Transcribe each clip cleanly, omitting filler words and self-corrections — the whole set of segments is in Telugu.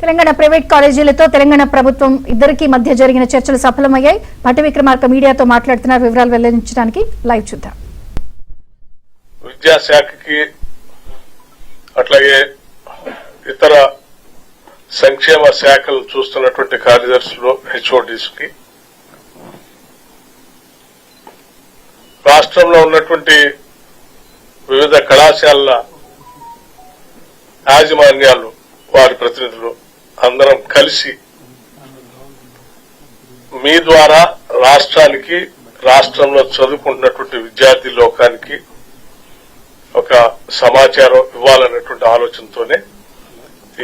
తెలంగాణ ప్రైవేట్ కాలేజీలతో తెలంగాణ ప్రభుత్వం ఇద్దరికి మధ్య జరిగిన చర్చలు సఫలమయ్యాయి. భట్టి విక్రమార్క మీడియాతో మాట్లాడుతున్నారు. వివరాలు వెల్లడించడానికి లైవ్ చూద్దాం. విద్యాశాఖకి అట్లాగే ఇతర సంక్షేమ శాఖలు చూస్తున్నటువంటి కార్యదర్శులు హెచ్ఓడీస్ కి రాష్ట్రంలో ఉన్నటువంటి వివిధ కళాశాలల యాజమాన్యాలు వారి ప్రతినిధులు అందరం కలిసి మీ ద్వారా రాష్ట్రానికి రాష్ట్రంలో చదువుకుంటున్నటువంటి విద్యార్థి లోకానికి ఒక సమాచారం ఇవ్వాలనేటువంటి ఆలోచనతోనే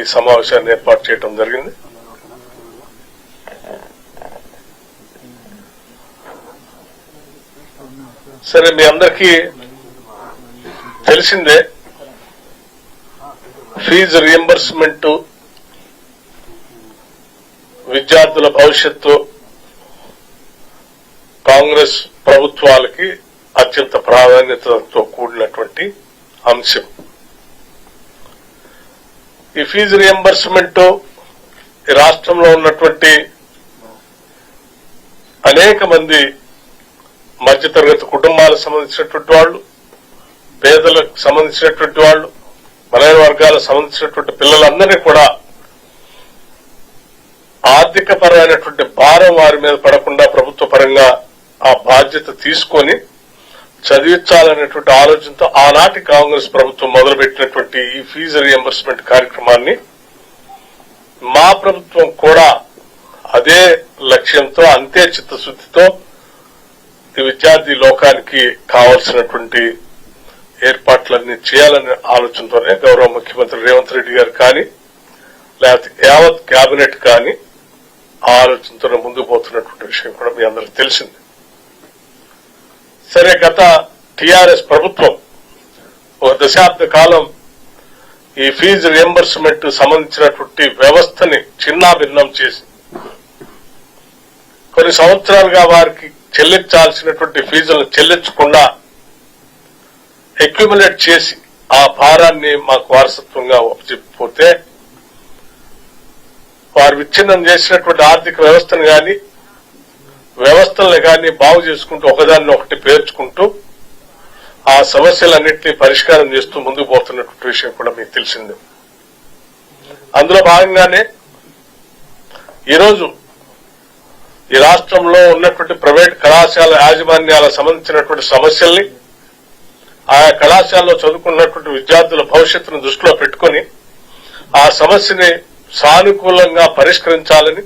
ఈ సమావేశాన్ని ఏర్పాటు చేయడం జరిగింది. సరే, మీ అందరికీ తెలిసిందే ఫీజు రియంబర్స్మెంట్ విద్యార్థుల భవిష్యత్తు కాంగ్రెస్ ప్రభుత్వాలకి అత్యంత ప్రాధాన్యతతో కూడినటువంటి అంశం. ఈ ఫీజు రియంబర్స్మెంట్ ఈ రాష్ట్రంలో ఉన్నటువంటి అనేక మంది మధ్యతరగతి కుటుంబాలకు సంబంధించినటువంటి వాళ్ళు, పేదలకు సంబంధించినటువంటి వాళ్ళు, బలహీన వర్గాలకు సంబంధించినటువంటి పిల్లలందరినీ కూడా ఆర్థిక పరమైనటువంటి భారం వారి మీద పడకుండా ప్రభుత్వ పరంగా ఆ బాధ్యత తీసుకొని చదివించాలనేటువంటి ఆలోచనతో ఆనాటి కాంగ్రెస్ ప్రభుత్వం మొదలుపెట్టినటువంటి ఈ ఫీజు రియంబర్స్మెంట్ కార్యక్రమాన్ని మా ప్రభుత్వం కూడా అదే లక్ష్యంతో అంతే చిత్తశుద్దితో ఈ విద్యార్థి లోకానికి కావాల్సినటువంటి ఏర్పాట్లన్నీ చేయాలనే ఆలోచనతోనే గౌరవ ముఖ్యమంత్రి రేవంత్ రెడ్డి గారు కానీ లేకపోతే యావత్ కేబినెట్ కానీ ఆ ఆలోచనతోనే ముందుకు పోతున్నటువంటి విషయం కూడా మీ అందరికి తెలిసింది. సరే, గత టీఆర్ఎస్ ప్రభుత్వం ఒక దశాబ్ద కాలం ఈ ఫీజు రియంబర్స్మెంట్ సంబంధించినటువంటి వ్యవస్థని చిన్నాభిన్నం చేసి కొన్ని సంవత్సరాలుగా వారికి చెల్లించాల్సినటువంటి ఫీజులను చెల్లించకుండా అక్యుములేట్ చేసి ఆ భారాన్ని మాకు వారసత్వంగా ఒప్పచెప్పిపోతే వారు విచ్ఛిన్నం చేసినటువంటి ఆర్థిక వ్యవస్థను గాని వ్యవస్థలను గాని బాగు చేసుకుంటూ ఒకదాన్ని ఒకటి పేర్చుకుంటూ ఆ సమస్యలన్నింటినీ పరిష్కారం చేస్తూ ముందుకు పోతున్నటువంటి విషయం కూడా మీకు తెలిసిందే. అందులో భాగంగానే ఈరోజు ఈ రాష్ట్రంలో ఉన్నటువంటి ప్రైవేట్ కళాశాల యాజమాన్యాలకు సంబంధించినటువంటి సమస్యల్ని ఆయా కళాశాలలో చదువుకున్నటువంటి విద్యార్థుల భవిష్యత్తును దృష్టిలో పెట్టుకుని ఆ సమస్యని సానుకూలంగా పరిష్కరించాలని,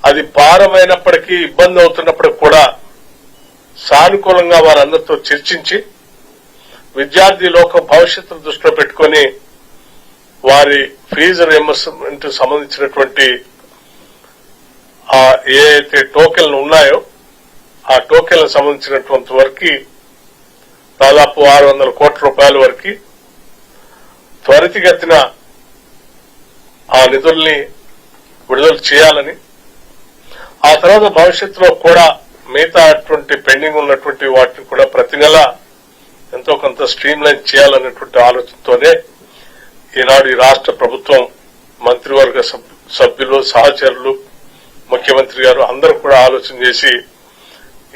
అది భారమైనప్పటికీ ఇబ్బంది అవుతున్నప్పటికీ కూడా సానుకూలంగా వారందరితో చర్చించి విద్యార్థి లోకం భవిష్యత్తును దృష్టిలో పెట్టుకుని వారి ఫీజు రియంబర్స్మెంట్ సంబంధించినటువంటి ఏదైతే టోకెన్లు ఉన్నాయో ఆ టోకెన్లకు సంబంధించినటువంటి వరకు దాదాపు 600 కోట్ల రూపాయల వరకు త్వరితగతిన ఆ నిధుల్ని విడుదల చేయాలని, ఆ తర్వాత భవిష్యత్తులో కూడా మిగతా పెండింగ్ ఉన్నటువంటి వాటిని కూడా ప్రతి నెల ఎంతో కొంత స్ట్రీమ్ లైన్ చేయాలనేటువంటి ఆలోచనతోనే ఈనాడు ఈ రాష్ట్ర ప్రభుత్వం మంత్రివర్గ సభ్యులు, సహచరులు, ముఖ్యమంత్రి గారు అందరూ కూడా ఆలోచన చేసి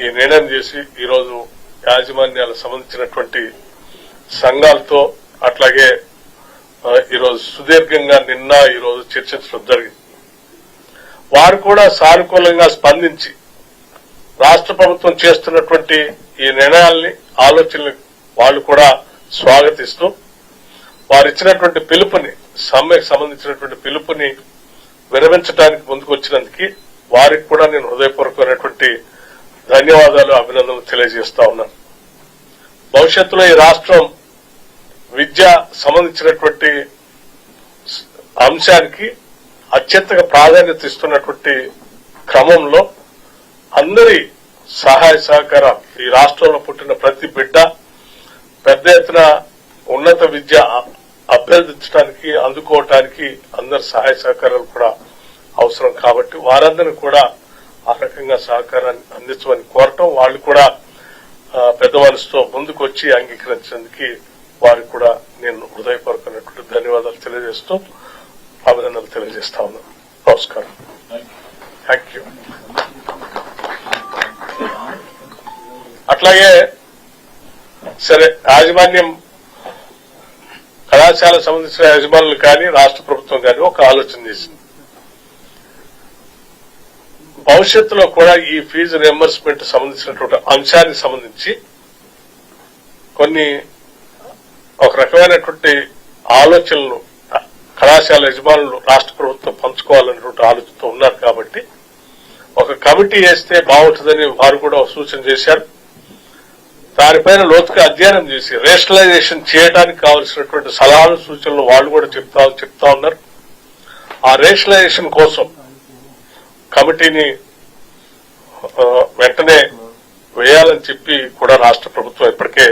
ఈ నిర్ణయం చేసి ఈరోజు యాజమాన్యాలకు సంబంధించినటువంటి సంఘాలతో అట్లాగే ఈరోజు సుదీర్ఘంగా నిన్న ఈరోజు చర్చించడం జరిగింది. వారు కూడా సానుకూలంగా స్పందించి రాష్ట్ర ప్రభుత్వం చేస్తున్నటువంటి ఈ నిర్ణయాల్ని, ఆలోచనలు వాళ్ళు కూడా స్వాగతిస్తూ వారు ఇచ్చినటువంటి పిలుపుని, సమ్మెకు సంబంధించినటువంటి పిలుపుని విరమించడానికి ముందుకు వచ్చినందుకు వారికి కూడా నేను హృదయపూర్వకమైనటువంటి ధన్యవాదాలు, అభినందనలు తెలియజేస్తా ఉన్నాను. భవిష్యత్తులో ఈ రాష్ట్రం విద్య సంబంధించినటువంటి అంశానికి అత్యంత ప్రాధాన్యత ఇస్తున్నటువంటి క్రమంలో అందరి సహాయ సహకారాలు, ఈ రాష్ట్రంలో పుట్టిన ప్రతి బిడ్డ పెద్ద ఎత్తున ఉన్నత విద్య అభ్యర్థించడానికి, అందుకోవటానికి అందరి సహాయ సహకారాలు కూడా అవసరం. కాబట్టి వారందరినీ కూడా ఆ రకంగా సహకారాన్ని అందించమని కోరటం, వాళ్ళు కూడా పెద్ద మనసుతో ముందుకు వచ్చి అంగీకరించేందుకు వారికి కూడా నేను హృదయపూర్వకమైనటువంటి ధన్యవాదాలు తెలియజేస్తూ అభినందనలు తెలియజేస్తా ఉన్నాను. నమస్కారం. Thank you. అట్లాగే సరే, యాజమాన్యం కళాశాలకు సంబంధించిన యజమానులు కానీ రాష్ట్ర ప్రభుత్వం కానీ ఒక ఆలోచన చేసింది. భవిష్యత్తులో కూడా ఈ ఫీజు రియంబర్స్మెంట్ సంబంధించినటువంటి అంశానికి సంబంధించి కొన్ని ఒక రకమైనటువంటి ఆలోచనలు కళాశాల యజమానులు రాష్ట్ర ప్రభుత్వం పంచుకోవాలనేటువంటి ఆలోచనతో ఉన్నారు. కాబట్టి ఒక కమిటీ వేస్తే బాగుంటుందని వారు కూడా సూచన చేశారు. దానిపైన లోతుగా అధ్యయనం చేసి రేషనలైజేషన్ చేయడానికి కావలసినటువంటి సలహాలు సూచనలు వాళ్ళు కూడా చెప్తా ఉన్నారు. ఆ రేషనలైజేషన్ కోసం కమిటీని వెంటనే వేయాలని చెప్పి కూడా రాష్ట్ర ప్రభుత్వం ఇప్పటికే